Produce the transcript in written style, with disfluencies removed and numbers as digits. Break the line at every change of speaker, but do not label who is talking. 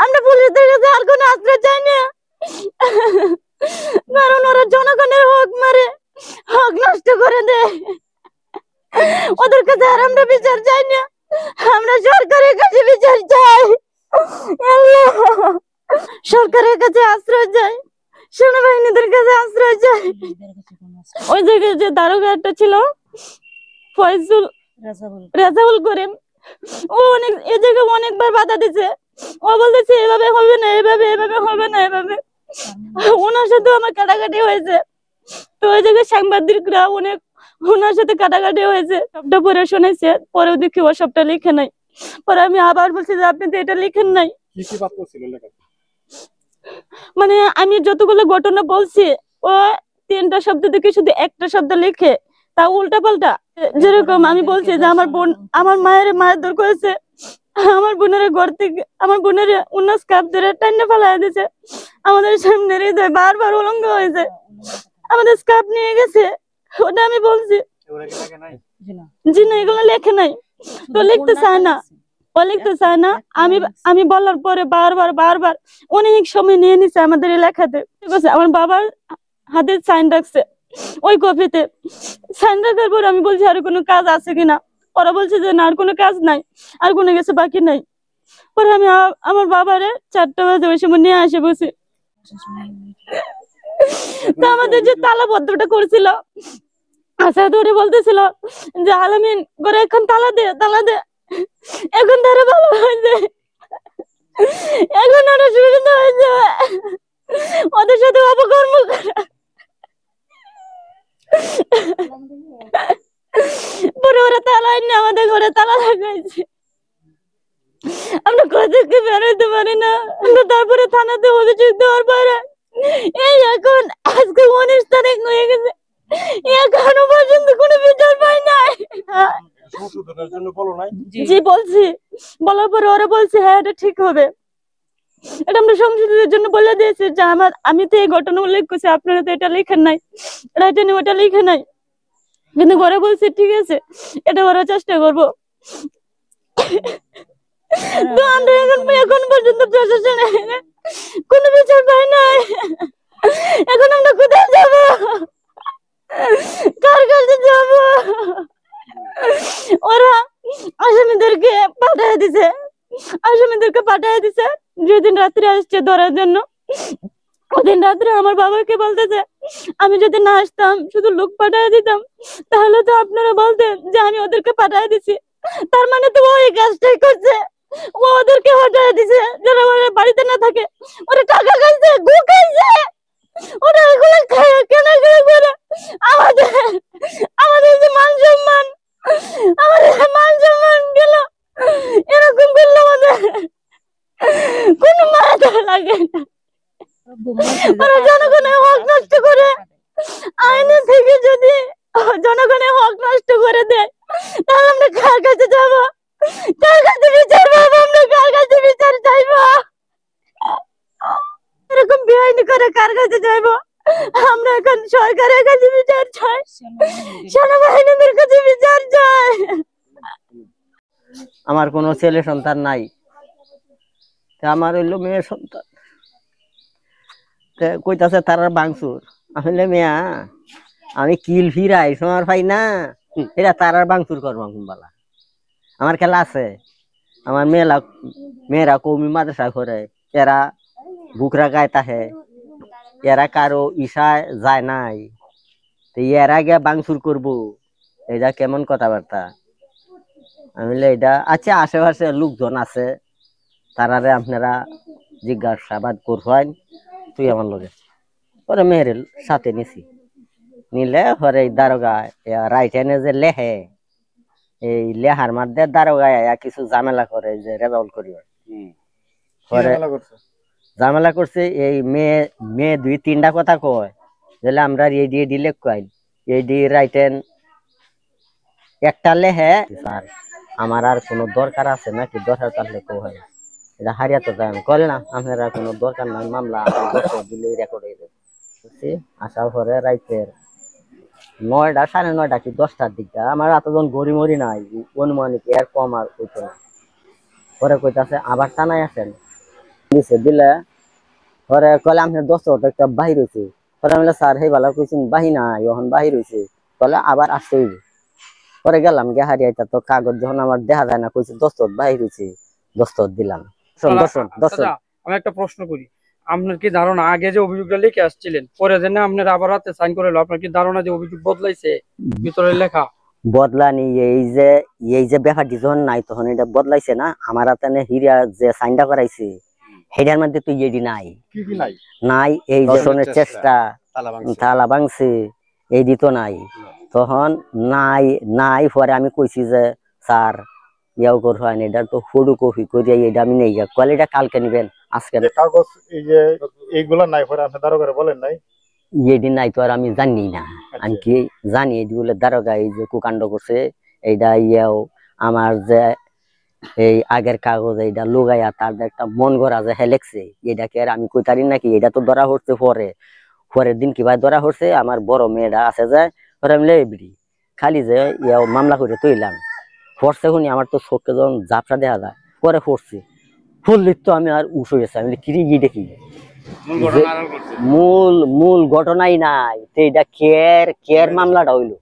আমরা পুলিশদের কাছে আর কোনো আশ্রয় চাই না, কারণ ওরা জনগণের হক মারে, হক নষ্ট করে দেয়। ওদের কাছে আর আমরা বিচার চাই না, আমরা সরকারের কাছে বিচার চাই। আল্লাহ, সরকারের কাছে আশ্রয় চাই, সেনাবাহিনীদের কাছে আশ্রয় চাই। ওই জায়গায় যে দারোগা একটা ছিল ফয়জুল রেজাউল করিম, ও অনেক এই জায়গায় অনেকবার বাধা দিছে। ও বলতেছে এভাবে হবে না, এভাবে এভাবে হবে না, এভাবে। ওনার সাথে আমার কাটাকাটি হয়েছে। তো ওই জায়গায় সাংবাদিকরা অনেক ওনার সাথে কাটাকাটি হয়েছে, সবটা পরে শুনেছে। পরেও দেখি ও সবটা লিখে নাই। পরে আমি আবার বলছি যে আপনি তো এটা লিখেন নাই। মানে আমি যতগুলো ঘটনা বলছি, ও 3টা শব্দ থেকে শুধু একটা শব্দ লিখে, তা উল্টা পাল্টা। যেরকম আমি বলছি যে আমার বোন, আমার মায়ের করেছে, আমার বোনের ঘর থেকে আমার বোনের 19 কাপ ধরে টান্ডা ফেলাই দিয়েছে। আমাদের সামনে হৃদয় বারবার উলঙ্গ হয়েছে, আমাদের স্কার্ফ নিয়ে গেছে। ওটা আমি বলছি জি না, এগুলো লেখে নাই। তো লিখতে চায় না, ও লিখতে চায় না। আমি বলার পরে বারবার অনেক সময় নিয়ে নিছে আমাদের এই লেখাতে। ঠিক আছে, আমার বাবার হাতে সাইন রাখছে ওই কপিতে। সাইন রাখার পর আমি বলছি আর কোনো কাজ আছে কিনা। ওরা বলছে যে না, আর কোনো কাজ নাই, আর কোনো কিছু বাকি নাই। পরে আমি আমার বাবারে 4টা বাজে ওই সময় নিয়ে আসে বসে। তো আমাদের যে তালাবদ্ধটা করছিল, আশা ধরে বলতেছিল যে আলামিন করে এখন তালা দে, তালা দে। এখন তারা ভালো হয়েছে, এখন আরো সুবিধা হয়েছে ওদের সাথে অপকর্ম করা। পরে ওরা তালা এনে আমাদের ঘরে তালা লাগাইছে। আমরা কোথা থেকে বেরোতে পারি না। আমরা তারপরে থানাতে অভিযোগ দেওয়ার পরে এই এখন আজকে 19 তারিখ হয়ে গেছে, এখনো পর্যন্ত কোনো বিচার পাই নাই। সংশোধনের জন্য বলো নাই? জি বলছি, বলার পরে ওরা বলছে হ্যাঁ এটা ঠিক হবে। এটা আমরা সংশোধনের জন্য বলে দিয়েছি যে আমি তো এই ঘটনা উল্লেখ করছি, আপনারা তো এটা লিখেন নাই, রাইটেনে ওটা লিখে নাই। কিন্তু ঘরে বলছি ঠিক আছে, এটা করার চেষ্টা করবো। তো আমরা এখন পর্যন্ত প্রশাসনে কোনো বিচার পাই নাই। এখন আমরা কোথায় যাবো, কার কাছে যাবো? ওরা আসামিদেরকে পাঠিয়ে দিছে। যেদিন রাত্রে আসছে ধরার জন্য, ওদিন রাত্রে আমার বাবাকে বলতেছে আমি যদি না আসতাম, শুধু লোক পাঠিয়ে দিতাম, তাহলে তো আপনারা বলতেন যে আমি ওদেরকে পাঠিয়ে দিছি। তার মানে তো ওই কাজটাই করছে, ও ওদেরকে হটায় দিছে যারা ওরা বাড়িতে না থাকে। ওরা টাকা খাইছে, গু খাইছে, ওরা এগুলো কেন করে আমাদের আমাদের যে মান সম্মান, গেল। এরকম করলে আমাদের কোনো মায়া লাগে না। ওরা জনগণের হক নষ্ট করে, আইনে থেকে যদি জনগণের হক নষ্ট করে দেয়, তাহলে আমরা কার কাছে যাবো, কার কাছে বিচার পাবো, আমরা কার কাছে বিচার চাইবো? এরকম বেআইনি করে কার কাছে যাইবো? আমরা এখন সরকারের কাছে বিচার চাই, সেনাবাহিনীদের কাছে বিচার চাই।
আমার কোনো ছেলে সন্তান নাই, আমার হইলো মেয়ে সন্তান। কইতাছে তারা বাংসুর। আসলে মেয়া আমি কিল ফিরাই সময় পাই না, এরা তারার বাংসুর করবাম কুম্বালা। আমার খেলা আছে, আমার মেয়েরা কৌমি মাদ্রাসা করে, এরা বুকরা গায়ে তাহে, এরা কারো ইশায় যায় নাই, এরা গিয়া বাংসুর করবো, এটা কেমন কথাবার্তা? আমি এটা আচ্ছা, আশেপাশে লোকজন আছে, তারারে আপনারা জিজ্ঞাসাবাদ করবেন। তুই আমার লগে পরে মেয়ের সাথে নিছি, নিলে পরে দারোগা রাইট হ্যান্ডে যে লেহে, এই লেহার মধ্যে দারোগা কিছু ঝামেলা করে, যে রেজাউল করি পরে ঝামেলা করছে। এই মেয়ে 2-3টা কথা কয়, তাহলে আমরা রেডি দিলে কইল এই রাইট হ্যান্ড একটা লেহে। স্যার আমার আর কোনো দরকার আছে নাকি? দরকার থাকলে কো হয়, এটা হারিয়া তো যায় করে না, আপনারা কোনো দরকার নাই, মামলা দিলে রেকর্ড হয়ে যাবে। আসার পরে রাইতের 9টা 9:30 কি 10টার দিকটা, আমার এতজন গড়িমড়ি নাই, অনুমানিক এর কম আর হইতো না। পরে কইতাছে আবার টানাই আসেন, দিছে দিলে পরে কলে আপনার 10 একটা বাহির হয়েছে পরে আমি স্যার হে ভালো কইছেন বাহি নাই এখন বাহির হয়েছে কলে আবার আসতে হইবে পরে গেলাম গে হারিয়াইতা তো কাগজ যখন আমার দেখা যায় না কইছে 10 বাহির হয়েছে 10 দিলাম দর্শন
আচ্ছা, আমি একটা প্রশ্ন করি, আপনার কি ধারণা আগে যে অভিযোগটা লিখে আসছিলেন পরে যে না আপনার আবার রাতে সাইন করে এলো, আপনার কি ধারণা যে অভিযোগ বদলাইছে ভিতরে লেখা?
বদলানি এই যে ব্যাপারটি যখন নাই তখন এটা বদলাইছে না আমার হাতে হিরিয়া যে সাইনটা করাইছে হেডার মধ্যে তো এডি নাই
কি কি নাই
নাই এই যে ধরনের চেষ্টা তালা ভাঙছে এইডি তো নাই তখন নাই নাই পরে আমি কইছি যে স্যার ইয়াও কর হয় না এটা তো ফটো কপি করিয়া এটা আমি নেই কোয়ালিটা কালকে নিবেন আজকে
যে কাগজ এই যে এইগুলা নাই পরে আপনি দারোগারে বলেন নাই?
এডি নাই তো আর আমি জানি না আমি কি জানি এগুলো দারোগা এই যে কুকাণ্ড করছে এইটা ইয়াও আমার যে এই আগের কাগজ এইটা লুগাইয়া তার যে একটা মন গড়া যে হেলেকছে এটাকে আর আমি কইতারি নাকি এটা তো ধরা হচ্ছে পরের দিন কিভাবে ধরা হচ্ছে আমার বড় মেয়েটা আছে যে পরে আমি লেবিড়ি খালি যে ইয়াও মামলা করে তৈলাম পড়ছে শুনি আমার তো চোখে যখন ঝাপসা দেখা যায় পরে পড়ছি ফুললিত তো আমি আর উঠ হয়েছে আমি কিরি গিয়ে দেখি মূল ঘটনাই নাই তো এটা কেয়ার মামলাটা হইলো